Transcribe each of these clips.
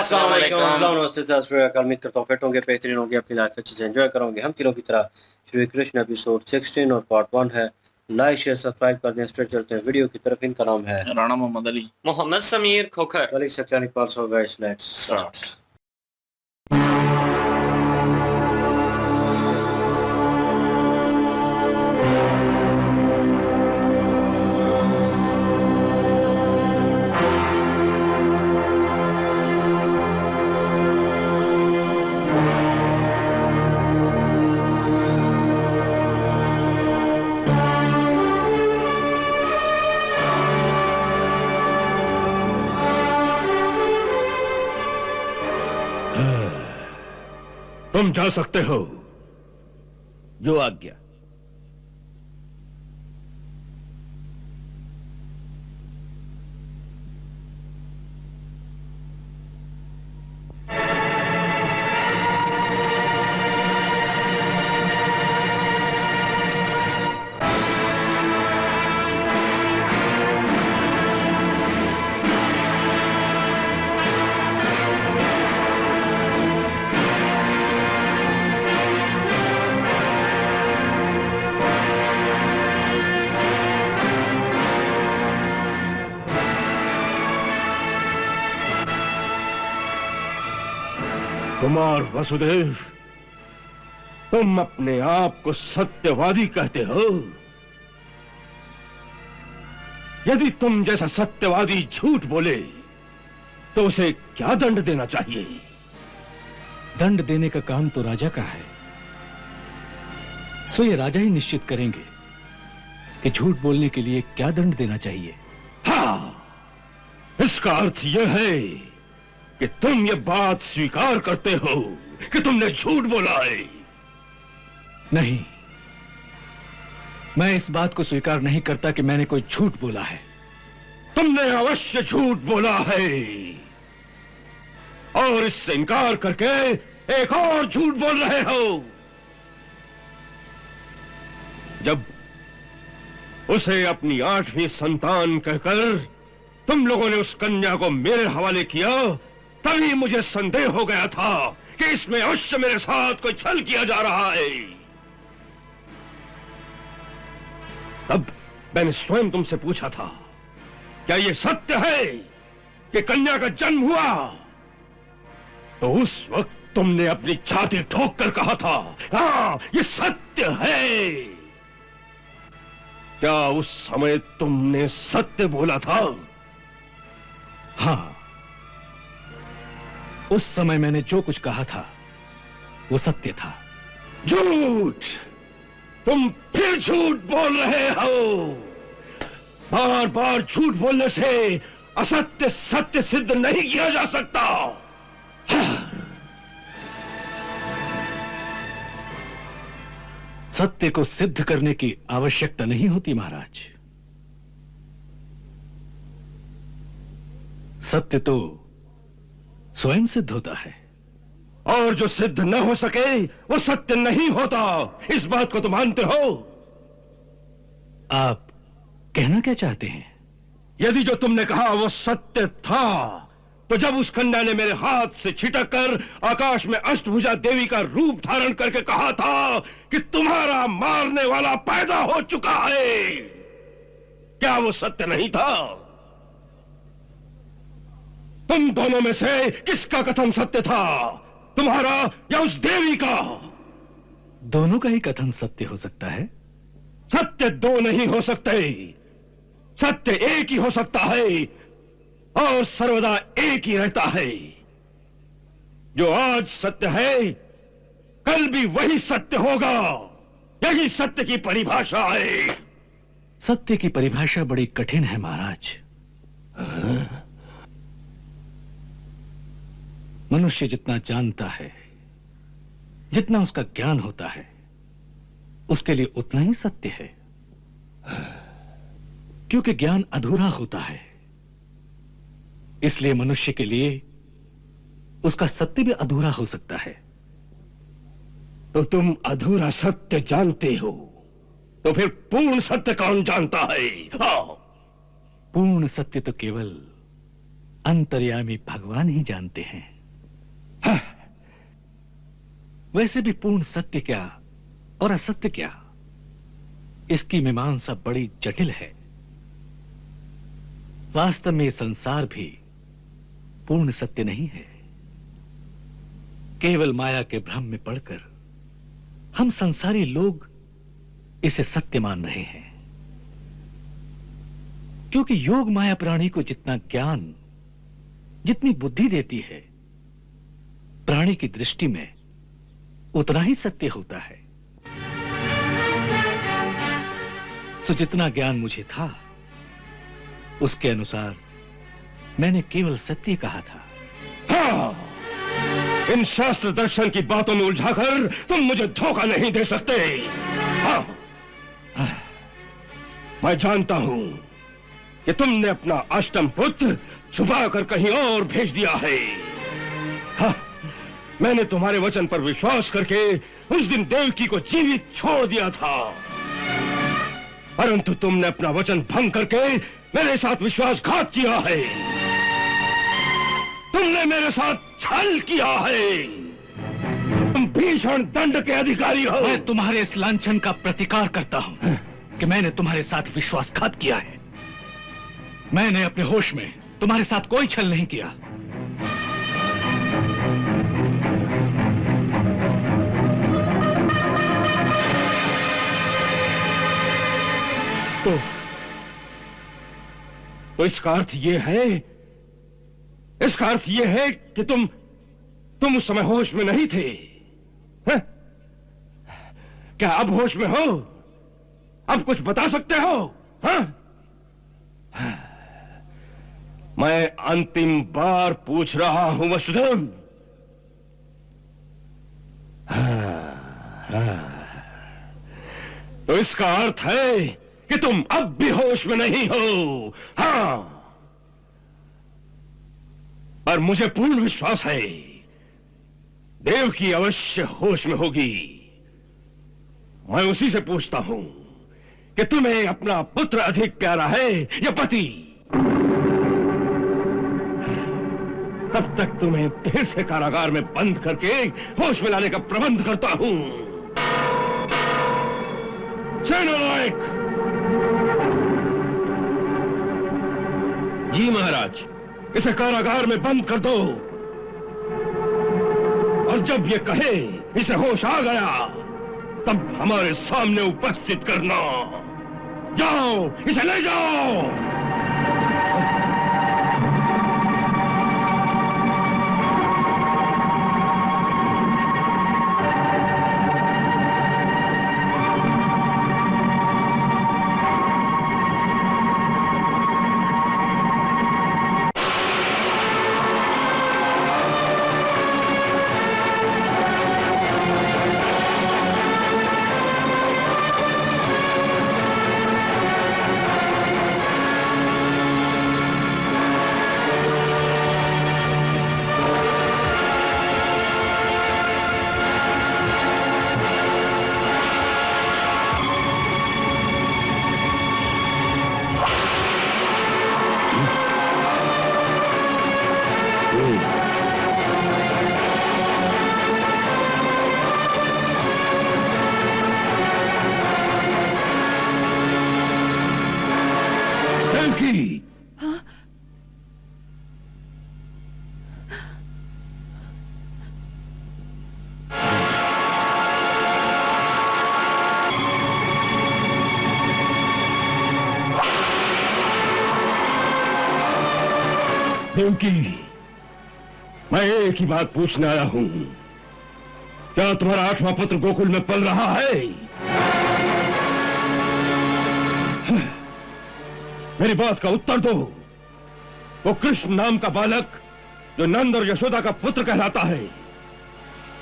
अस्सलाम वालेकुम। उम्मीद करता हूँ फिट होंगे, बेहतरीन होंगे, अपनी लाइफ अच्छे से एंजॉय करोगे। हम तीनों की तरह श्री कृष्ण एपिसोड 16 और पार्ट 1 है। लाइक शेयर सब्सक्राइब कर दें। स्ट्रेट चलते हैं वीडियो की तरफ। इनका नाम है राणा मोहम्मद अली, मोहम्मद समीर खोखर, अली सक्यानी पालसो। Guys let's start. तुम जा सकते हो। जो आज्ञा। कुमार वसुदेव, तुम अपने आप को सत्यवादी कहते हो। यदि तुम जैसा सत्यवादी झूठ बोले तो उसे क्या दंड देना चाहिए? दंड देने का काम तो राजा का है, सो ये राजा ही निश्चित करेंगे कि झूठ बोलने के लिए क्या दंड देना चाहिए। हाँ, इसका अर्थ यह है कि तुम ये बात स्वीकार करते हो कि तुमने झूठ बोला है। नहीं, मैं इस बात को स्वीकार नहीं करता कि मैंने कोई झूठ बोला है। तुमने अवश्य झूठ बोला है, और इससे इनकार करके एक और झूठ बोल रहे हो। जब उसे अपनी 8वीं संतान कहकर तुम लोगों ने उस कन्या को मेरे हवाले किया, तभी मुझे संदेह हो गया था कि इसमें अवश्य मेरे साथ कोई छल किया जा रहा है। तब मैंने स्वयं तुमसे पूछा था, क्या यह सत्य है कि कन्या का जन्म हुआ? तो उस वक्त तुमने अपनी छाती ठोक कर कहा था, हाँ, यह सत्य है। क्या उस समय तुमने सत्य बोला था? हाँ, उस समय मैंने जो कुछ कहा था वो सत्य था। झूठ! तुम फिर झूठ बोल रहे हो। बार बार झूठ बोलने से असत्य सत्य सिद्ध नहीं किया जा सकता। सत्य को सिद्ध करने की आवश्यकता नहीं होती महाराज। सत्य तो स्वयं सिद्ध होता है, और जो सिद्ध न हो सके वो सत्य नहीं होता। इस बात को तो मानते हो? आप कहना क्या चाहते हैं? यदि जो तुमने कहा वो सत्य था, तो जब उस कन्या ने मेरे हाथ से छिटक कर आकाश में अष्टभुजा देवी का रूप धारण करके कहा था कि तुम्हारा मारने वाला पैदा हो चुका है, क्या वो सत्य नहीं था? तुम दोनों में से किसका कथन सत्य था, तुम्हारा या उस देवी का? दोनों का ही कथन सत्य हो सकता है। सत्य दो नहीं हो सकते, सत्य एक ही हो सकता है, और सर्वदा एक ही रहता है। जो आज सत्य है, कल भी वही सत्य होगा। यही सत्य की परिभाषा है। सत्य की परिभाषा बड़ी कठिन है महाराज। मनुष्य जितना जानता है, जितना उसका ज्ञान होता है, उसके लिए उतना ही सत्य है, क्योंकि ज्ञान अधूरा होता है। इसलिए मनुष्य के लिए उसका सत्य भी अधूरा हो सकता है। तो तुम अधूरा सत्य जानते हो, तो फिर पूर्ण सत्य कौन जानता है? पूर्ण सत्य तो केवल अंतर्यामी भगवान ही जानते हैं। वैसे भी पूर्ण सत्य क्या और असत्य क्या, इसकी मीमांसा बड़ी जटिल है। वास्तव में संसार भी पूर्ण सत्य नहीं है। केवल माया के भ्रम में पड़कर हम संसारी लोग इसे सत्य मान रहे हैं, क्योंकि योग माया प्राणी को जितना ज्ञान, जितनी बुद्धि देती है, प्राणी की दृष्टि में उतना ही सत्य होता है। सो जितना ज्ञान मुझे था उसके अनुसार मैंने केवल सत्य कहा था। हाँ, इन शास्त्र दर्शन की बातों में उलझाकर तुम मुझे धोखा नहीं दे सकते। हाँ, मैं जानता हूं कि तुमने अपना अष्टम पुत्र छुपाकर कहीं और भेज दिया है। हाँ, मैंने तुम्हारे वचन पर विश्वास करके उस दिन देवकी को जीवित छोड़ दिया था, परंतु तुमने अपना वचन भंग करके मेरे साथ विश्वासघात किया है। तुमने मेरे साथ छल किया है। तुम भीषण दंड के अधिकारी हो। मैं तुम्हारे इस लांछन का प्रतिकार करता हूं कि मैंने तुम्हारे साथ विश्वासघात किया है। मैंने अपने होश में तुम्हारे साथ कोई छल नहीं किया। तो इसका अर्थ यह है, इसका अर्थ यह है कि तुम उस समय होश में नहीं थे। है? क्या अब होश में हो? अब कुछ बता सकते हो? हाँ? मैं अंतिम बार पूछ रहा हूं वसुदेव। तो इसका अर्थ है कि तुम अब भी होश में नहीं हो। हाँ, पर मुझे पूर्ण विश्वास है देवकी अवश्य होश में होगी। मैं उसी से पूछता हूं कि तुम्हें अपना पुत्र अधिक प्यारा है या पति? तब तक तुम्हें फिर से कारागार में बंद करके होश में लाने का प्रबंध करता हूं। सेनानायक। जी महाराज। इसे कारागार में बंद कर दो, और जब ये कहे इसे होश आ गया तब हमारे सामने उपस्थित करना। जाओ, इसे ले जाओ। देवकी, मैं एक ही बात पूछने आया हूं। क्या तुम्हारा 8वां पुत्र गोकुल में पल रहा है? मेरी बात का उत्तर दो। वो कृष्ण नाम का बालक जो नंद और यशोदा का पुत्र कहलाता है,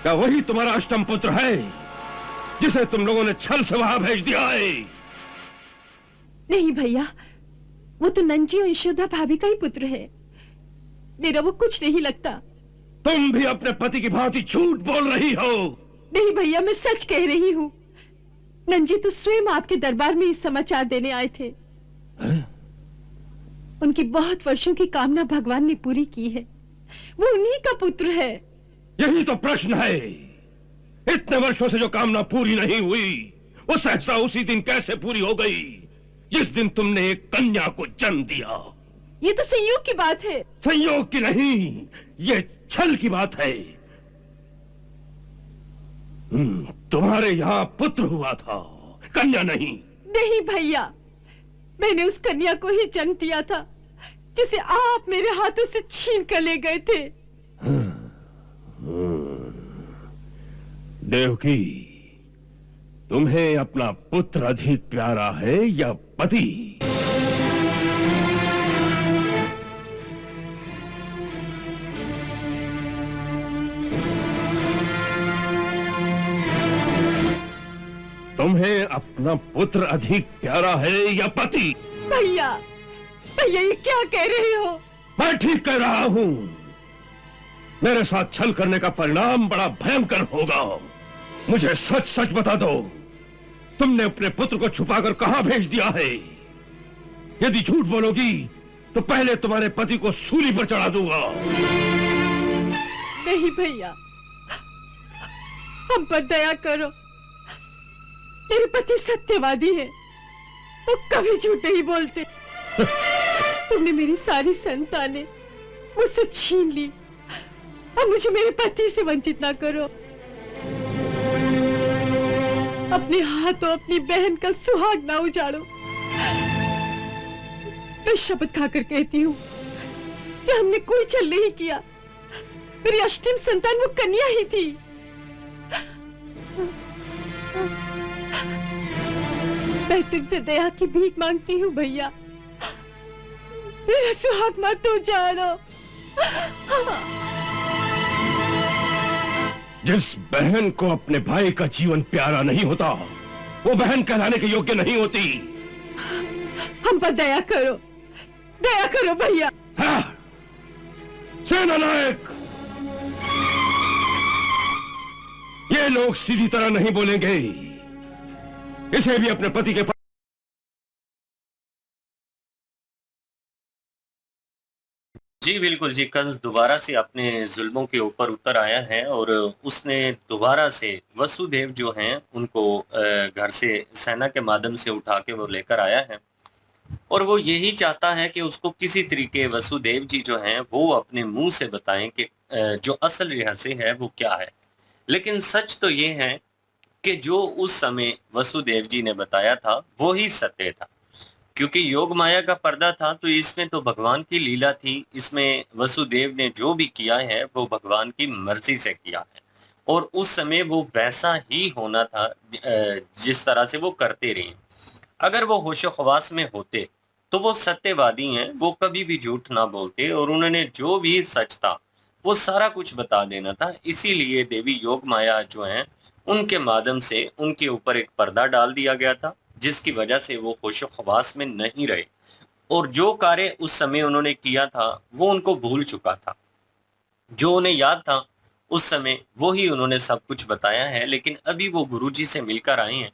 क्या वही तुम्हारा अष्टम पुत्र है जिसे तुम लोगों ने छल से वहां भेज दिया है? नहीं भैया, वो तो नंजी और यशोदा भाभी का ही पुत्र है। मेरा वो कुछ नहीं लगता। तुम भी अपने पति की भांति झूठ बोल रही हो। नहीं भैया, मैं सच कह रही हूँ। नंजी तो स्वयं आपके दरबार में इस समाचार देने आए थे। उनकी बहुत वर्षों की कामना भगवान ने पूरी की है। वो उन्हीं का पुत्र है। यही तो प्रश्न है। इतने वर्षों से जो कामना पूरी नहीं हुई वो सहसा उसी दिन कैसे पूरी हो गई जिस दिन तुमने एक कन्या को जन्म दिया। ये तो संयोग की बात है। संयोग की नहीं, ये छल की बात है। तुम्हारे यहाँ पुत्र हुआ था, कन्या नहीं। नहीं भैया, मैंने उस कन्या को ही जन्म दिया था जिसे आप मेरे हाथों से छीन कर ले गए थे। देवकी, तुम्हें अपना पुत्र अधिक प्यारा है या पति? तुम्हें अपना पुत्र अधिक प्यारा है या पति? भैया, भैया ये क्या कह रहे हो? मैं ठीक कह रहा हूं। मेरे साथ छल करने का परिणाम बड़ा भयंकर होगा। मुझे सच सच बता दो, तुमने अपने पुत्र को छुपाकर कहां भेज दिया है? यदि झूठ बोलोगी तो पहले तुम्हारे पति को सूली पर चढ़ा दूंगा। नहीं भैया, हम पर दया करो। मेरे पति सत्यवादी है, वो कभी झूठ नहीं बोलते। तुमने मेरी सारी संतानें मुझसे छीन ली, अब मुझे मेरे पति से वंचित ना करो। अपने हाथों अपनी बहन का सुहाग ना उजाड़ो। मैं शपथ खाकर कहती हूँ कि हमने कोई छल नहीं किया। मेरी अष्टम संतान वो कन्या ही थी। मैं तुमसे दया की भीख मांगती हूँ भैया, मेरा सुहाग मत उजाड़ो। जिस बहन को अपने भाई का जीवन प्यारा नहीं होता वो बहन कहलाने के योग्य नहीं होती। हम पर दया करो भैया। हाँ, सेना नायक, ये लोग सीधी तरह नहीं बोलेंगे। इसे भी अपने पति के जी बिल्कुल जी, कंस दोबारा से अपने जुल्मों के ऊपर उतर आया है और उसने दोबारा से वसुदेव जो हैं उनको घर से सेना के माध्यम से उठा के वो लेकर आया है और वो यही चाहता है कि उसको किसी तरीके वसुदेव जी जो हैं वो अपने मुंह से बताएं कि जो असल रहस्य है वो क्या है। लेकिन सच तो ये है कि जो उस समय वसुदेव जी ने बताया था वो ही सत्य था, क्योंकि योग माया का पर्दा था तो इसमें तो भगवान की लीला थी। इसमें वसुदेव ने जो भी किया है वो भगवान की मर्जी से किया है और उस समय वो वैसा ही होना था जिस तरह से वो करते रहे। अगर वो होशो खवास में होते तो वो सत्यवादी हैं, वो कभी भी झूठ ना बोलते और उन्होंने जो भी सच था वो सारा कुछ बता देना था। इसीलिए देवी योग माया जो है उनके माध्यम से उनके ऊपर एक पर्दा डाल दिया गया था जिसकी वजह से वो होशो खवास में नहीं रहे और जो कार्य उस समय उन्होंने किया था वो उनको भूल चुका था। जो उन्हें याद था उस समय वो ही उन्होंने सब कुछ बताया है। लेकिन अभी वो गुरुजी से मिलकर आए हैं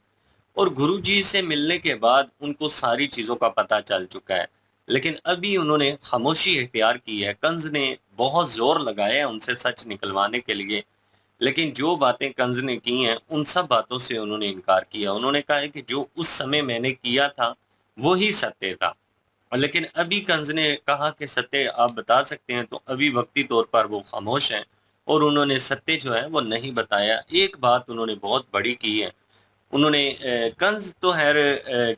और गुरुजी से मिलने के बाद उनको सारी चीजों का पता चल चुका है, लेकिन अभी उन्होंने खामोशी इख्तियार की है। कंस ने बहुत जोर लगाया है उनसे सच निकलवाने के लिए, लेकिन जो बातें कंस ने की हैं उन सब बातों से उन्होंने इनकार किया। उन्होंने कहा है कि जो उस समय मैंने किया था वो ही सत्य था। लेकिन अभी कंस ने कहा कि सत्य आप बता सकते हैं, तो अभी वक्ती तौर पर वो खामोश हैं और उन्होंने सत्य जो है वो नहीं बताया। एक बात उन्होंने बहुत बड़ी की है, उन्होंने कंस तो खैर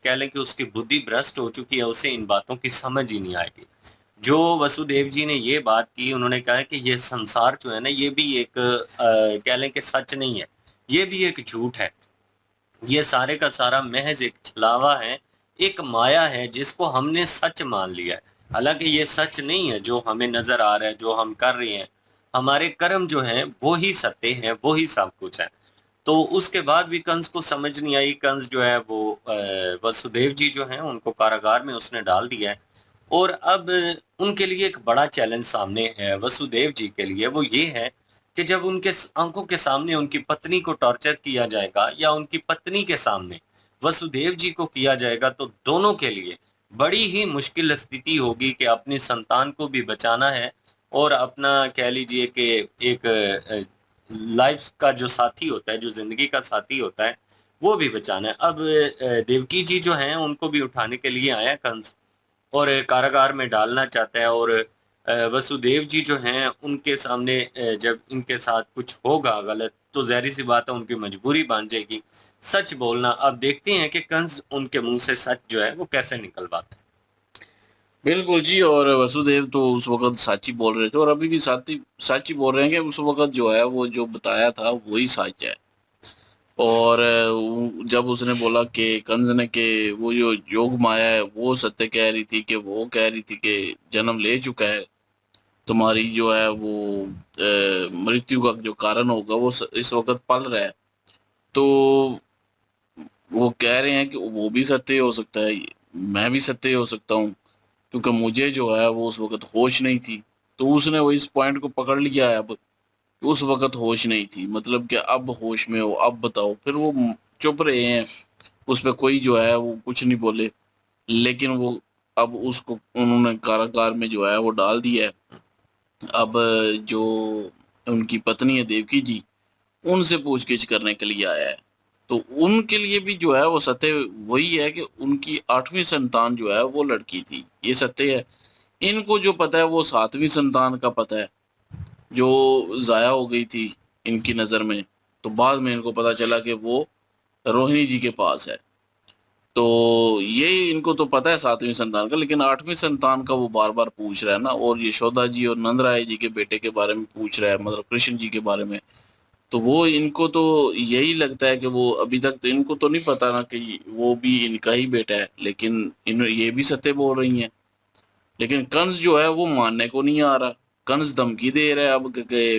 कह लें कि उसकी बुद्धि भ्रष्ट हो चुकी है, उसे इन बातों की समझ ही नहीं आएगी। जो वसुदेव जी ने ये बात की, उन्होंने कहा कि ये संसार जो है ना ये भी एक कह लें कि सच नहीं है, ये भी एक झूठ है। ये सारे का सारा महज एक छलावा है, एक माया है जिसको हमने सच मान लिया है। हालांकि ये सच नहीं है जो हमें नजर आ रहा है, जो हम कर रहे हैं। हमारे कर्म जो हैं वो ही सत्य हैं, वो ही सब कुछ है। तो उसके बाद भी कंस को समझ नहीं आई। कंस जो है वो वसुदेव जी जो हैं उनको कारागार में उसने डाल दिया है और अब उनके लिए एक बड़ा चैलेंज सामने है वसुदेव जी के लिए। वो ये है कि जब उनके आंखों के सामने उनकी पत्नी को टॉर्चर किया जाएगा या उनकी पत्नी के सामने वसुदेव जी को किया जाएगा तो दोनों के लिए बड़ी ही मुश्किल स्थिति होगी कि अपनी संतान को भी बचाना है और अपना कह लीजिए कि एक लाइफ का जो साथी होता है, जो जिंदगी का साथी होता है, वो भी बचाना है। अब देवकी जी जो हैं उनको भी उठाने के लिए आया कंस और कारागार में डालना चाहता है। और वसुदेव जी जो हैं उनके सामने जब इनके साथ कुछ होगा गलत तो ज़ाहिर सी बात है उनकी मजबूरी बन जाएगी सच बोलना। अब देखते हैं कि कंस उनके मुंह से सच जो है वो कैसे निकलवाता है। बिल्कुल जी। और वसुदेव तो उस वक्त सच ही बोल रहे थे और अभी भी सच ही बोल रहे हैं कि उस वक्त जो है वो जो बताया था वही सच है। और जब उसने बोला कि कंस ने कि वो जो योग माया है वो सत्य कह रही थी, कि वो कह रही थी कि जन्म ले चुका है, तुम्हारी जो है वो मृत्यु का जो कारण होगा वो इस वक्त पल रहा है। तो वो कह रहे हैं कि वो भी सत्य हो सकता है, मैं भी सत्य हो सकता हूँ, क्योंकि मुझे जो है वो उस वक्त होश नहीं थी। तो उसने वो इस पॉइंट को पकड़ लिया है अब, उस वक्त होश नहीं थी मतलब कि अब होश में हो, अब बताओ। फिर वो चुप रहे हैं, उस पर कोई जो है वो कुछ नहीं बोले। लेकिन वो अब उसको उन्होंने कारागार में जो है वो डाल दिया है। अब जो उनकी पत्नी है देवकी जी, उनसे पूछगिछ करने के लिए आया है। तो उनके लिए भी जो है वो सत्य वही है कि उनकी 8वीं संतान जो है वो लड़की थी, ये सत्य है। इनको जो पता है वो 7वीं संतान का पता है, जो जाया हो गई थी इनकी नज़र में। तो बाद में इनको पता चला कि वो रोहिणी जी के पास है। तो ये इनको तो पता है 7वीं संतान का, लेकिन 8वीं संतान का वो बार बार पूछ रहा है ना। और यशोदा जी और नंद राय जी के बेटे के बारे में पूछ रहा है, मतलब कृष्ण जी के बारे में। तो वो इनको तो यही लगता है कि वो अभी तक तो इनको तो नहीं पता ना कि वो भी इनका ही बेटा है, लेकिन इन ये भी सत्य बोल रही हैं। लेकिन कंस जो है वो मानने को नहीं आ रहा। कंस धमकी दे रहा है अब कि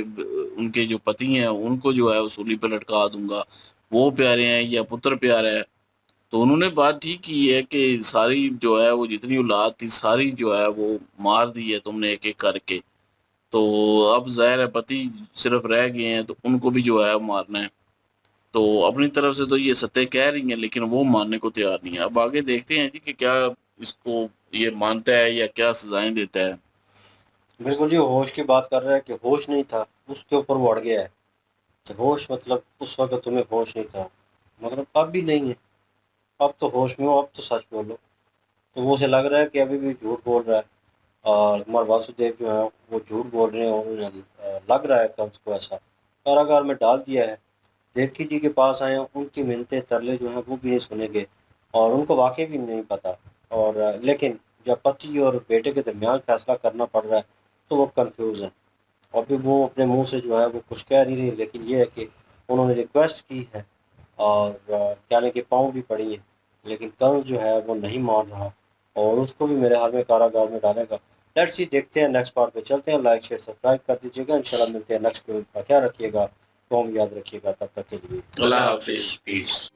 उनके जो पति हैं उनको जो है सूली पे लटका दूंगा, वो प्यारे हैं या पुत्र प्यारा है। तो उन्होंने बात ठीक की है कि सारी जो है वो जितनी औलाद थी सारी जो है वो मार दी है तुमने एक एक करके। तो अब जाहिर है पति सिर्फ रह गए हैं, तो उनको भी जो है मारना है। तो अपनी तरफ से तो ये सत्य कह रही हैं, लेकिन वो मानने को तैयार नहीं है। अब आगे देखते हैं जी कि क्या इसको ये मानता है या क्या सजाएं देता है। बिल्कुल जी, वो होश की बात कर रहा है कि होश नहीं था, उसके ऊपर वो अड़ गया है। तो होश मतलब उस वक़्त तुम्हें होश नहीं था, मतलब अब भी नहीं है, अब तो होश में हो, अब तो सच बोलो। तो वो उसे लग रहा है कि अभी भी झूठ बोल रहा है और हमारे वासुदेव जो है वो झूठ बोल रहे हैं और उन्हें लग रहा है कंस को ऐसा। कारागार में डाल दिया है। देवकी जी के पास आए हैं, उनकी मिन्नतें तरले जो हैं वो भी नहीं सुनेंगे और उनको वाक़ई भी नहीं पता। और लेकिन जब पति और बेटे के दरमियान फ़ैसला करना पड़ रहा है तो वो कन्फ्यूज़ हैं। और फिर वो अपने मुँह से जो है वो कुछ कह नहीं रही, लेकिन ये है कि उन्होंने रिक्वेस्ट की है और कहने के पाँव भी पड़ी हैं। लेकिन कंस जो है वो नहीं मान रहा और उसको भी मेरे हाल में कारागार में डालेगा। लेट्स सी, देखते हैं नेक्स्ट पार्ट पे चलते हैं। लाइक शेयर सब्सक्राइब कर दीजिएगा। इंशाल्लाह मिलते हैं नेक्स्ट वीडियो का। ख्याल रखिएगा, कौम याद रखिएगा। तब तक के लिए अल्लाह अल्लाह हाफिज। हाफिज, पीस।